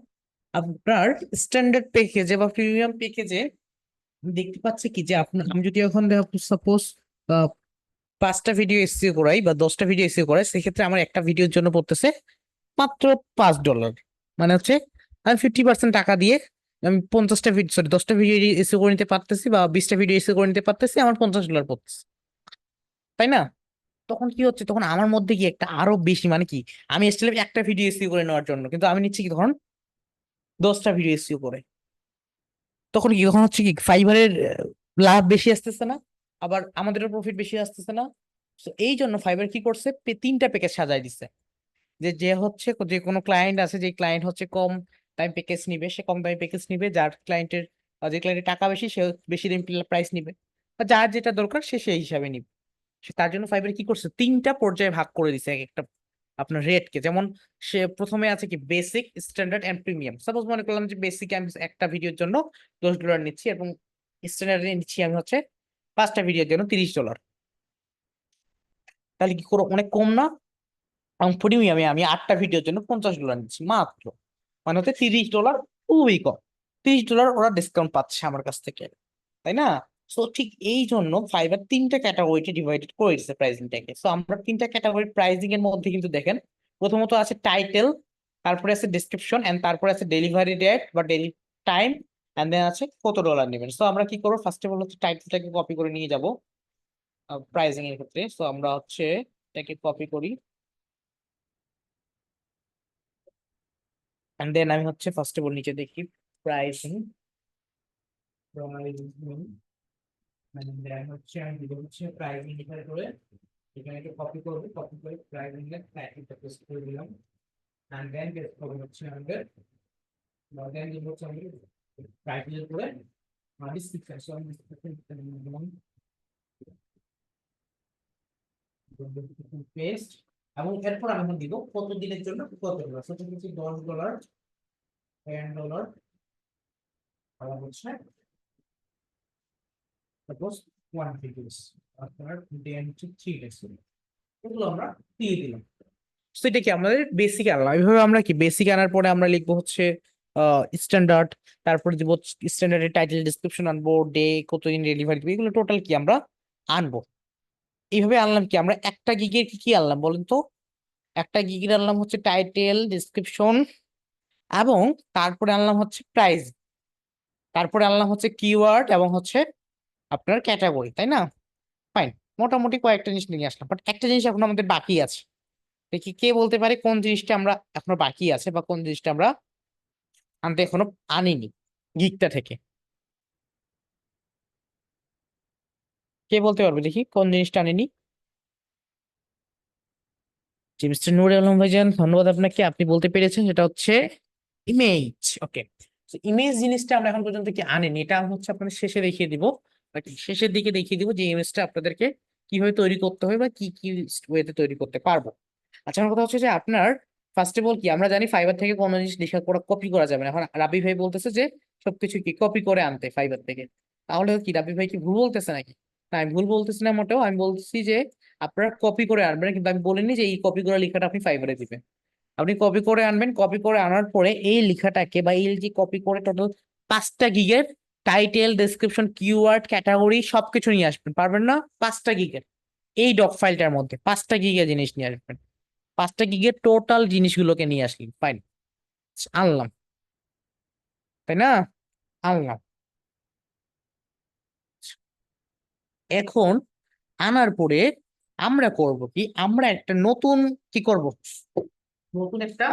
আপনার স্ট্যান্ডার্ড প্যাকেজে বা প্রিমিয়াম প্যাকেজে দেখতে পাচ্ছি কি যে আপনার আমি যদি এখন সাপোজ 5টা ভিডিও এসিও করাই বা 10টা ভিডিও এসিও করাই, সেক্ষেত্রে আমার একটা ভিডিওর জন্য পড়তেছে মাত্র $5। মানে হচ্ছে আমি 50% টাকা দিয়ে আমি 50টা ভিডিও, সরি 10টা ভিডিও এসিও করে নিতে পারতেছি বা 20টা ভিডিও এসিও করে নিতে পারতেছি, আমার $50 পড়তেছে, তাই না? তখন কি হচ্ছে, তখন আমার মধ্যে কি একটা আরো বেশি, মানে কি আমি এসেছিলাম একটা ভিডিও এসিও করে নেওয়ার জন্য, কিন্তু আমি নিচ্ছি কি তখন 10টা ভিডিও এসিও করে। তখন কি তখন হচ্ছে কি ফাইবারের লাভ বেশি আসতেছে না, আবার আমাদেরও প্রফিট বেশি আসতেছে না। তো এই জন্য ফাইবার কি করছে, 3টা প্যাকেজ সাজাই দিচ্ছে। যে যে হচ্ছে যে কোনো ক্লায়েন্ট আছে, যে ক্লায়েন্ট হচ্ছে কম টাইম প্যাকেজ নিবে, সে কম দামি প্যাকেজ নিবে, যার ক্লায়েন্টের যে ক্লায়েন্টের টাকা বেশি সে বেশি দামি প্রাইস নিবে, বা যার যেটা দরকার সে সেই হিসাবে নিবে। তার জন্য ফাইবার কি করছে, 3টা পর্যায়ে ভাগ করে দিছে এক একটা আপনার রেটকে। যেমন সে প্রথমে আছে কি basic, standard and premium. Suppose মনে করলাম যে বেসিক আমি একটা ভিডিওর জন্য $10 নিচ্ছি, এবং স্ট্যান্ডার্ডে নিচ্ছি আমি হচ্ছে 5টা ভিডিওর জন্য $30। তাহলে কি করো, অনেক কম না? এবং প্রিমিয়ামে আমি 8টা ভিডিওর জন্য $50 নিচ্ছি মাত্র, মানে হচ্ছে $30, খুবই কম। $30 ওরা ডিসকাউন্ট পাচ্ছে আমার কাছ থেকে, তাই না? সো ঠিক এই জন্য ফাইবার 3টা ক্যাটাগরিতে ডিভাইডেড করে দিচ্ছে প্রাইসিংটাকে। সো আমরা 3টা ক্যাটাগরি প্রাইসিং এর মধ্যে কিন্তু দেখেন, প্রথমত আছে টাইটেল, তারপরে আছে ডিসক্রিপশন, এন্ড তারপরে আছে ডেলিভারি ডেট বা ডেলি টাইম, এন্ড দেন আছে কত ডলার নেবেন। সো আমরা কি করবো, ফার্স্ট অফ অল হচ্ছে টাইটেলটাকে কপি করে নিয়ে যাব প্রাইসিং এর ক্ষেত্রে। সো আমরা হচ্ছে এটাকে কপি করি, এন্ড দেন আমি হচ্ছে ফার্স্ট অফ অল নিচে দেখি প্রাইসিং, মানে দেন হচ্ছে আমি দিব হচ্ছে প্রাইসিং লিখার করে এখানে একটু কপি করব, কপি করে প্রাইসিং এর টাইটেলটা পেস্ট করে দিলাম, এন্ড দেন পেস্ট করব হচ্ছে আমাদের, দেন দিব হচ্ছে আমাদের টাইটেল করে ডিসক্রিপশন। সো আমি ডিসক্রিপশন দিলাম পেস্ট, এবং এরপর আমি দিব কত দিনের জন্য কত ডলার। সেটা হচ্ছে $10, $10, আর হচ্ছে সাপোজ 1 ভিডিওস আপনার 10 to 3 ডেজ, এগুলো আমরা দিয়ে দিলাম। সেটা কি আমাদের বেসিক আনলাম। এইভাবে আমরা কি বেসিক আনার পরে আমরা লিখবো হচ্ছে স্ট্যান্ডার্ড, তারপরে দিব স্ট্যান্ডার্ডের টাইটেল, ডিসক্রিপশন আনবো, ডে কতদিন ডেলিভারি দিবে, এগুলো টোটাল কি আমরা আনবো। এইভাবে আনলাম কি আমরা একটা গিগের কি কি আনলাম বলেন তো? একটা গিগের আনলাম হচ্ছে টাইটেল, ডিসক্রিপশন, এবং তারপরে আনলাম হচ্ছে প্রাইস, তারপরে আনলাম হচ্ছে কিওয়ার্ড, এবং হচ্ছে আপনার ক্যাটাগরি, তাই না? ফাইন, মোটামুটি কয়েকটা জিনিস নিয়ে আসলাম, বাট একটা জিনিস এখন আমাদের বাকি আছে। দেখি কে বলতে পারে কোন জিনিসটা আমরা এখনো বাকি আছে, বা কোন জিনিসটা আমরা আনতে এখনো আনিনি গিকটা থেকে। কে বলতে পারবে দেখি কোন জিনিসটা আনিনি? জি মিস্টার নুর আলম ভাইজান, ধন্যবাদ আপনাকে, আপনি বলতে পেরেছেন। সেটা হচ্ছে ইমেজ। ওকে, ইমেজ জিনিসটা আমরা এখন পর্যন্ত কি আনিনি, এটা আমি হচ্ছে আপনাদের শেষে দেখিয়ে দিব, শেষের দিকে দেখিয়ে দিব যে ইমেজটা আপনাদেরকে কিভাবে তৈরি করতে হবে বা কি কি ওয়েতে তৈরি করতে পারবো। আচ্ছা আমার কথা হচ্ছে যে আপনার ফার্স্ট অফ অল কি আমরা জানি ফাইবার থেকে কোনো জিনিস লেখা করা কপি করা যাবে না। এখন রাবি ভাই বলতেছে যে সবকিছু কি কপি করে আনতে ফাইবার থেকে, তাহলে কি রাবি ভাই কি ভুল বলতেছে নাকি? না আমি ভুল বলতেছি না মোটেও, আমি বলতেছি যে আপনারা কপি করে আনবেন, কিন্তু আমি বলিনি যে এই কপি করে লেখাটা আপনি ফাইবারে দিবেন। আপনি কপি করে আনবেন, কপি করে আনার পরে এই লেখাটাকে বা এই যে কপি করে টোটাল 5টা গিগের টাইটেল, ডেসক্রিপশন, কিওয়ার্ড, ক্যাটাগরি সবকিছু নিয়ে আসবেন। পারবেন না? 5টা গিগের এই ডক ফাইলটার মধ্যে 5টা গিগের জিনিস নিয়ে আসবেন, 5টা গিগের টোটাল জিনিসগুলোকে নিয়ে আসলেন। ফাইন, আনলাম, তাই না? আনলাম। এখন আনার পরে আমরা করব কি, আমরা একটা নতুন কি করব, নতুন একটা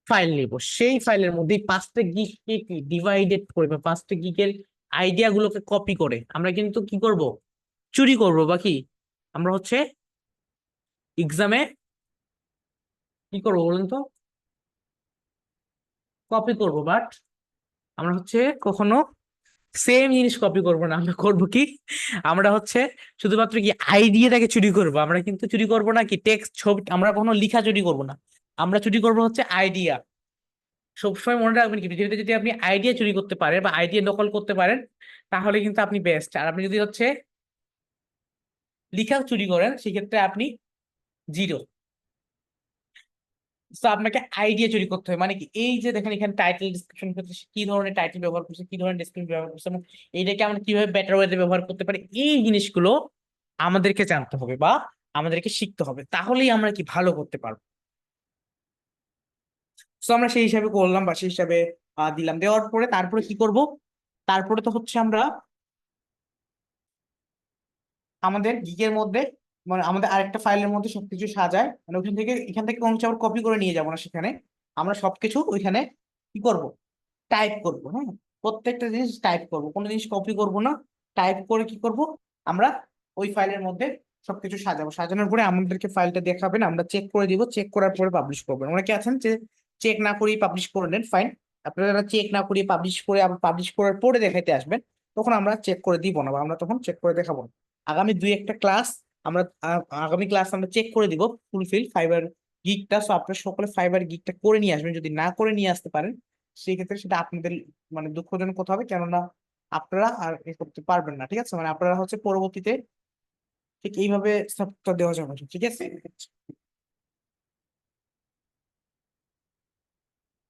ফাইল নিব, সেই ফাইলের মধ্যে এই 5টা গিগকে কি ডিভাইডেড করে বা 5টা গিগের আইডিয়া গুলোকে কপি করে আমরা কিন্তু কি করব, চুরি করব বা কি আমরা হচ্ছে এক্সামে কি করবো বলুন তো, কপি করব। বাট আমরা হচ্ছে কখনো সেম জিনিস কপি করব না, আমরা করব কি, আমরা হচ্ছে শুধুমাত্র কি আইডিয়াটাকে চুরি করব, আমরা কিন্তু চুরি করব না কি টেক্সট ছবি, আমরা কখনো লিখা চুরি করব না, আমরা চুরি করব হচ্ছে আইডিয়া। সবসময় মনে রাখবেন কি পৃথিবীতে যদি আপনি আইডিয়া চুরি করতে পারেন বা আইডিয়া নকল করতে পারেন তাহলে কিন্তু আপনি বেস্ট। আর আপনি যদি হচ্ছে লিখা চুরি করেন সেক্ষেত্রে আপনি জিরো। তো আপনাকে আইডিয়া চুরি করতে হবে, মানে কি এই যে দেখেন এখানে টাইটেল ডিসক্রিপশন ক্ষেত্রে সে কি ধরনের টাইটেল ব্যবহার করছে, কি ধরনের ডেসক্রিপশন ব্যবহার করছে এবং এইটাকে আমরা কিভাবে বেটার ওয়েতে ব্যবহার করতে পারি, এই জিনিসগুলো আমাদেরকে জানতে হবে বা আমাদেরকে শিখতে হবে, তাহলেই আমরা কি ভালো করতে পারবো। তো আমরা সেই হিসাবে করলাম বা সেই হিসাবে দিলাম, দেওয়ার পরে তারপরে কি করব, তারপরে তো হচ্ছে আমরা আমাদের গিগের মধ্যে মানে আমাদের আরেকটা ফাইলের মধ্যে সবকিছু সাজায়, মানে ওখান থেকে এখান থেকে কোনো কিছু আবার কপি করে নিয়ে যাবো না, সেখানে আমরা সবকিছু ওইখানে কি করব, টাইপ করব। হ্যাঁ, প্রত্যেকটা জিনিস টাইপ করব, কোনো জিনিস কপি করব না, টাইপ করে কি করব আমরা ওই ফাইলের মধ্যে সবকিছু সাজাবো, সাজানোর পরে আমাদেরকে ফাইলটা দেখাবেন, আমরা চেক করে দিব, চেক করার পরে পাবলিশ করবেন। অনেকে আছেন যে চেক না করেই পাবলিশ করে নেন, ফাইন। আপনারা যারা চেক না করিয়ে পাবলিশ করে আবার পাবলিশ করার পরে দেখাইতে আসবেন তখন আমরা চেক করে দিব না বা আমরা তখন চেক করে দেখাবো না। আগামী 2-1টা ক্লাস আমরা আগামী ক্লাস আমরা চেক করে দিব ফুলফিল ফাইবার গিগটা। সো আপনারা সকলে ফাইবার গিগটা করে নিয়ে আসবেন, যদি না করে নিয়ে আসতে পারেন সেই ক্ষেত্রে সেটা আপনাদের মানে দুঃখজনক কথা হবে, কেননা আপনারা আর এ করতে পারবেন না, ঠিক আছে, মানে আপনারা হচ্ছে পরবর্তীতে ঠিক এইভাবে সাপোর্টটা দেওয়া যাবে না, ঠিক আছে।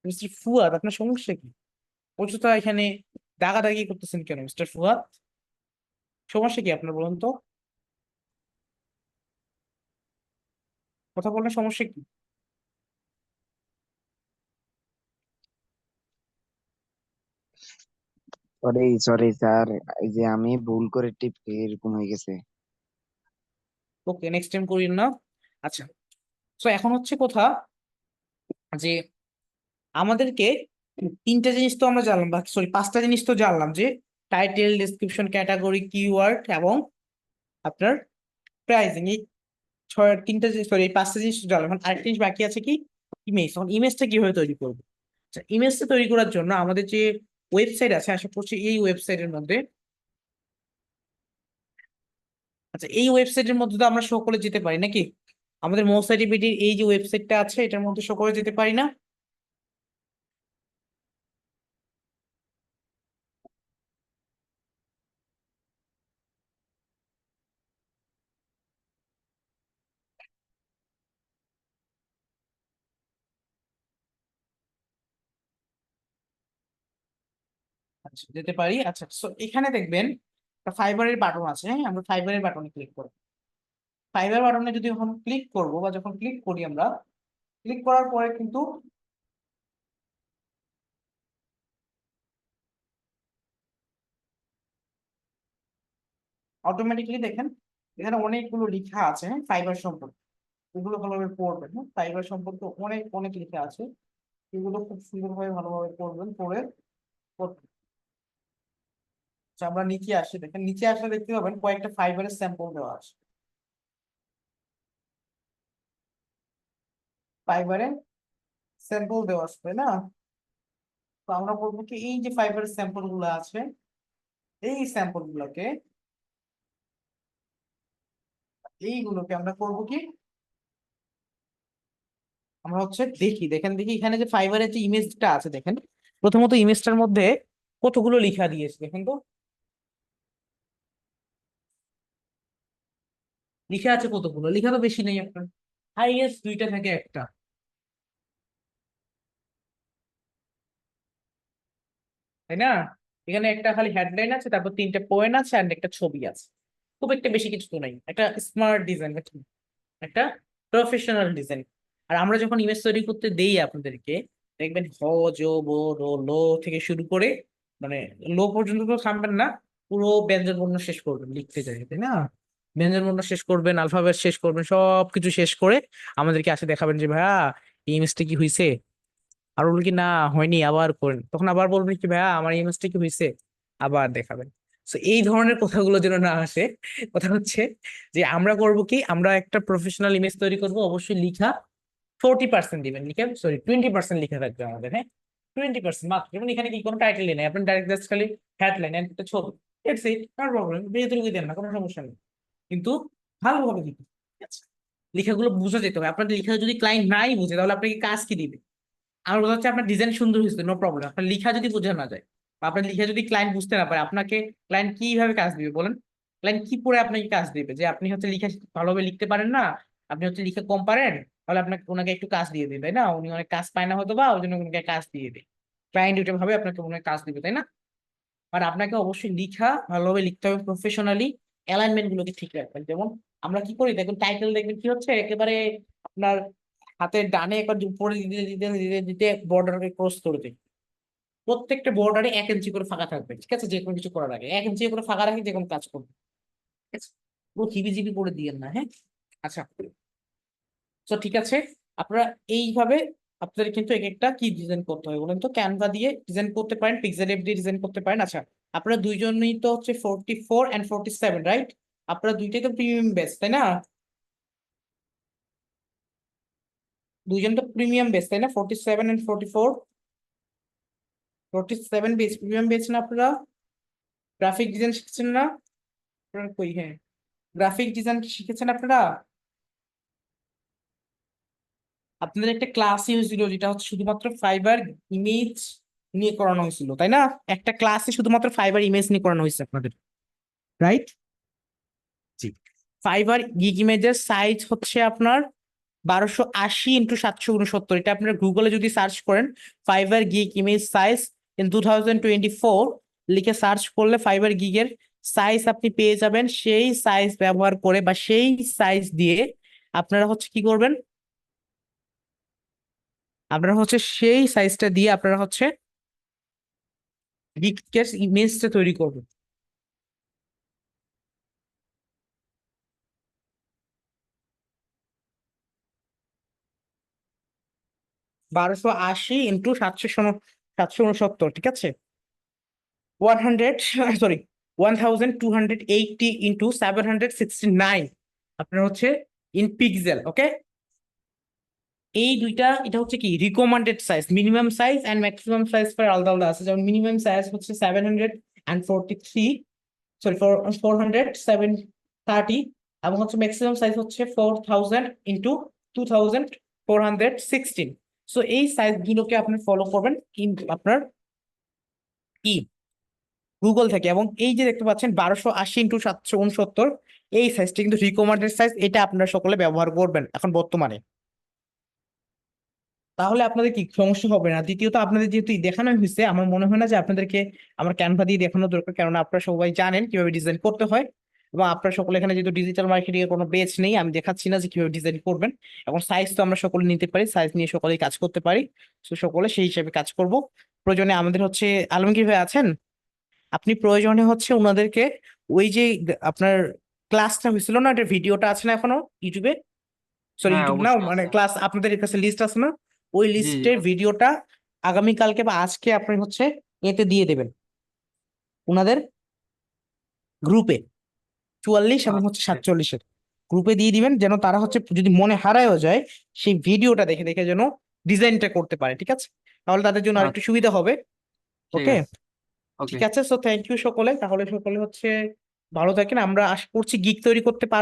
মিস্টার ফুয়াদ আপনার সমস্যা কি, অযথা এখানে দাগাদাগি করতেছেন কেন মিস্টার ফুয়াদ, সমস্যা কি আপনার বলুন তো, কথা বলার সমস্যা কি? সরি সরি স্যার, এই যে আমি ভুল করে টিপে এরকম হয়ে গেছে। ওকে, নেক্সট টাইম করিন না। আচ্ছা, তো এখন হচ্ছে কথা যে আমাদেরকে 3টা জিনিস তো আমরা জানলাম, বা সরি 5টা জিনিস তো জানলাম, যে টাইটেল, ডেসক্রিপশন, ক্যাটাগরি, কিওয়ার্ড এবং আপনার প্রাইসিং। এই 3টা জিনিস, সরি এই 5টা জিনিস জানলাম। এখন আরেকটা জিনিস বাকি আছে কি, ইমেজ। এখন ইমেজটা কিভাবে তৈরি করবো? আচ্ছা, ইমেজটা তৈরি করার জন্য আমাদের যে ওয়েবসাইট আছে, আশা করছি এই ওয়েবসাইটের মধ্যে, আচ্ছা এই ওয়েবসাইটের মধ্যে তো আমরা সকলে যেতে পারি নাকি, আমাদের মোসাইটিপিটির এই যে ওয়েবসাইটটা আছে এটার মধ্যে সকলে যেতে পারি না? আচ্ছা যেতে পারি। আচ্ছা, সো এখানে দেখবেন একটা ফাইবারের বাটন আছে, হ্যাঁ আমরা ফাইবারের বাটনে ক্লিক করব। ফাইবার বাটনে যদি যখন ক্লিক করব বা যখন ক্লিক করি আমরা, ক্লিক করার পরে কিন্তু অটোমেটিকলি দেখেন এখানে অনেকগুলো লেখা আছে, হ্যাঁ ফাইবার সম্পর্কে, এগুলো ভালোভাবে পড়বেন। হ্যাঁ, ফাইবার সম্পর্কে অনেক অনেক লেখা আছে, এগুলো খুব সুন্দরভাবে ভালোভাবে পড়বেন, পড়ে পড়বেন। আচ্ছা, আমরা নিচে আসি, দেখেন নিচে আসলে দেখতে পাবেন কয়েকটা ফাইবারের স্যাম্পল দেওয়া আছে, ফাইবারে স্যাম্পল দেওয়া আছে তাই না? তো আমরা বলবো কি এই যে ফাইবারের স্যাম্পল গুলো আছে এই স্যাম্পল গুলোকে এইগুলোকে আমরা করবো কি, আমরা হচ্ছে দেখি, দেখেন দেখি এখানে যে ফাইবারের যে ইমেজটা আছে দেখেন, প্রথমত ইমেজটার মধ্যে কতগুলো লেখা দিয়েছে দেখেন তো, লেখা আছে কতগুলো, লেখা তো বেশি নেই আপনার, হাইয়েস্ট 2টা থেকে একটা, তাই না? এখানে একটা খালি হেডলাইন আছে, তারপর 3টা পয়েন্ট আছে আর একটা ছবি আছে, খুব একটা বেশি কিছু তো নাই, একটা স্মার্ট ডিজাইন, একটা প্রফেশনাল ডিজাইন। আর আমরা যখন ইমেজ তৈরি করতে দেই আপনাদেরকে, দেখবেন হ, জ, ব, র, ল থেকে শুরু করে মানে লো পর্যন্ত তো থামবেন না, পুরো ব্যঞ্জন বর্ণ শেষ করবেন লিখতে যাই, তাই না? ব্যঞ্জন বর্ণ শেষ করবেন, আলফাবেট শেষ করবেন, সবকিছু শেষ করে আমাদেরকে আসে দেখাবেন যে ভাইয়া এই ইমেজটা কি হয়েছে, আর বলবো কি না হয়নি আবার করেন, তখন আবার বলবেন কি ভাইয়া আমার ইমেজটা কি হয়েছে, আবার দেখাবেন। তো এই ধরনের কথাগুলো যেন না আসে। কথা হচ্ছে যে আমরা করব কি, আমরা একটা প্রফেশনাল ইমেজ তৈরি করব, অবশ্যই লিখা 40% দিবেন, লিখে সরি 20% লিখে থাকবে আমাদের, হ্যাঁ 20% মাত্র। যেমন এখানে কি কোনো টাইটেল নেই, আপনি ডাইরেক্ট জাস্ট খালি হেডলাইন একটা ছবি, ইটস ইট, নো প্রবলেম, বেশি দেন না, কোনো সমস্যা নেই, কিন্তু ভালোভাবে লিখুন, ঠিক আছে? লেখাগুলো বোঝা যেতে হবে। আপনার লেখা যদি ক্লায়েন্ট নাই বুঝে তাহলে আপনাকে কাজ কি দিবে? আমার কথা হচ্ছে আপনার ডিজাইন সুন্দর হয়েছে, নো প্রবলেম, আপনার লেখা যদি বোঝা না যায় বা আপনার লেখা যদি ক্লায়েন্ট বুঝতে না পারে, আপনাকে ক্লায়েন্ট কিভাবে কাজ দিবে বলেন? ক্লায়েন্ট কি পড়ে আপনাকে কাজ দিবে? যে আপনি হচ্ছে লেখা ভালোভাবে লিখতে পারেন না, আপনি হচ্ছে লিখে কম পারেন, তাহলে আপনাকে ওনাকে একটু কাজ দিয়ে দিবে, তাই না? উনি অনেক কাজ পায় না হয়তো, বা ওই জন্য ওনাকে কাজ দিয়ে দেয়, ক্লায়েন্ট ওইটা ভাবে আপনাকে অনেক কাজ দিবে, তাই না? আর আপনাকে অবশ্যই লিখা ভালোভাবে লিখতে হবে, প্রফেশনালি অ্যালাইনমেন্ট গুলোকে ঠিক রাখবেন। যেমন আমরা কি করি দেখুন, টাইটেল দেখবেন কি হচ্ছে একেবারে আপনার হাতের ডানে একবার উপরে দিতে দিতে দিতে দিতে বর্ডারকে ক্রস করে দিই। প্রত্যেকটা বর্ডারে 1 ইঞ্চি করে ফাঁকা থাকবে, ঠিক আছে? যে কোনো কিছু করার আগে 1 ইঞ্চি করে ফাঁকা রাখি যে কোনো কাজ করবে, ঠিক আছে? পুরো জিবি করে দিয়েন না, হ্যাঁ? আচ্ছা, তো ঠিক আছে, আপনারা এইভাবে আপনাদের কিন্তু এক একটা কি ডিজাইন করতে হয় বলেন তো? ক্যানভা দিয়ে ডিজাইন করতে পারেন, পিক্সেল এপ দিয়ে ডিজাইন করতে পারেন। আচ্ছা, আপনারা দুইজনই তো হচ্ছে 44 and 47, রাইট? আপনারা দুইটাই তো প্রিমিয়াম বেস, তাই না? দুইজন তো প্রিমিয়াম বেস, তাই না? 47 and 44, 47 বেস, প্রিমিয়াম বেস না আপনারা? গ্রাফিক ডিজাইন শিখছেন না আপনারা? কই, হ্যাঁ, গ্রাফিক ডিজাইন শিখেছেন আপনারা? আপনাদের একটা ক্লাসই হয়েছিল যেটা হচ্ছে শুধুমাত্র ফাইবার ইমেজ নিয়ে করানো হয়েছিল, তাই না? একটা ক্লাসে শুধুমাত্র ফাইবার ইমেজ নিয়ে করানো হয়েছে আপনাদের, রাইট? জি। ফাইবার গিগ ইমেজের সাইজ হচ্ছে আপনার 1280 × 769, এটা আপনার গুগলে যদি সার্চ করেন fibre gig image size in 2024 লিখে সার্চ করলে ফাইবার গিগের সাইজ আপনি পেয়ে যাবেন। সেই সাইজ ব্যবহার করে বা সেই সাইজ দিয়ে আপনারা হচ্ছে কি করবেন, আপনারা হচ্ছে সেই সাইজটা দিয়ে আপনারা হচ্ছে গিগের ইমেজটা তৈরি করবেন। বারোশো আশি ইন্টু 769, ঠিক আছে? 1280 ইন্টু 769 আপনার হচ্ছে ইন পিক্সেল, ওকে? এই দুইটা, এটা হচ্ছে কি recommended size, minimum size and maximum size আলাদা আলাদা আছে। যেমন মিনিমাম সাইজ হচ্ছে 743, সরি 430, এবং হচ্ছে ম্যাক্সিমাম সাইজ হচ্ছে 4000 ইন্টু 2416। সো এই সাইজ গুলোকে আপনি ফলো করবেন কিন্তু আপনার কি গুগল থেকে। এবং এই যে দেখতে পাচ্ছেন 1280 × 769, এই সাইজটা কিন্তু রিকমেন্ডেড সাইজ, এটা আপনারা সকলে ব্যবহার করবেন এখন বর্তমানে, তাহলে আপনাদের কি সমস্যা হবে না। দ্বিতীয়ত আপনাদের যেহেতু দেখানো হয়েছে, আমার মনে হয় না যে আপনাদেরকে আমার ক্যানভা দিয়ে দেখানো দরকার, কেননা আপনারা সবাই জানেন কিভাবে ডিজাইন করতে হয়। এবং আপনারা সকলে এখানে যেহেতু ডিজিটাল মার্কেটিং এর কোনো বেচ নেই, আমি দেখাচ্ছি না যে কিভাবে ডিজাইন করবেন। এবং সাইজ তো আমরা সকলে নিতে পারি, সাইজ নিয়ে সকলেই কাজ করতে পারি। তো সকলে সেই হিসাবে কাজ করব। প্রয়োজনে আমাদের হচ্ছে আলমগীর ভাই আছেন, আপনি প্রয়োজনে হচ্ছে ওনাদেরকে ওই যে আপনার ক্লাসটা হয়েছিল না, একটা ভিডিওটা আছে না এখনো ইউটিউবে, সরি হ্যাঁ ইউটিউব না, অবশ্যই মানে আছে। ক্লাস আপনাদের কাছে লিস্ট আছে না, ওই জি জি লিস্টের আছে। ভিডিওটা আগামীকালকে বা আজকে আপনি হচ্ছে এতে দিয়ে দেবেন ওনাদের গ্রুপে, 44 এবং হচ্ছে আচ্ছা 47-এর গ্রুপে দিয়ে দিবেন, যেন তারা হচ্ছে যদি মনে হারায়ও যায় সেই ভিডিওটা দেখে দেখে যেন ডিজাইনটা করতে পারে, ঠিক আছে? তাহলে তাদের জন্য আরেকটু আচ্ছা, সুবিধা হবে, ঠিক ওকে? আছে। ওকে। ঠিক আছে, সো থ্যাংক ইউ সকলে, তাহলে সকলে হচ্ছে ভালো থাকেন। আমরা আশা করছি গিগ তৈরি করতে পারবো।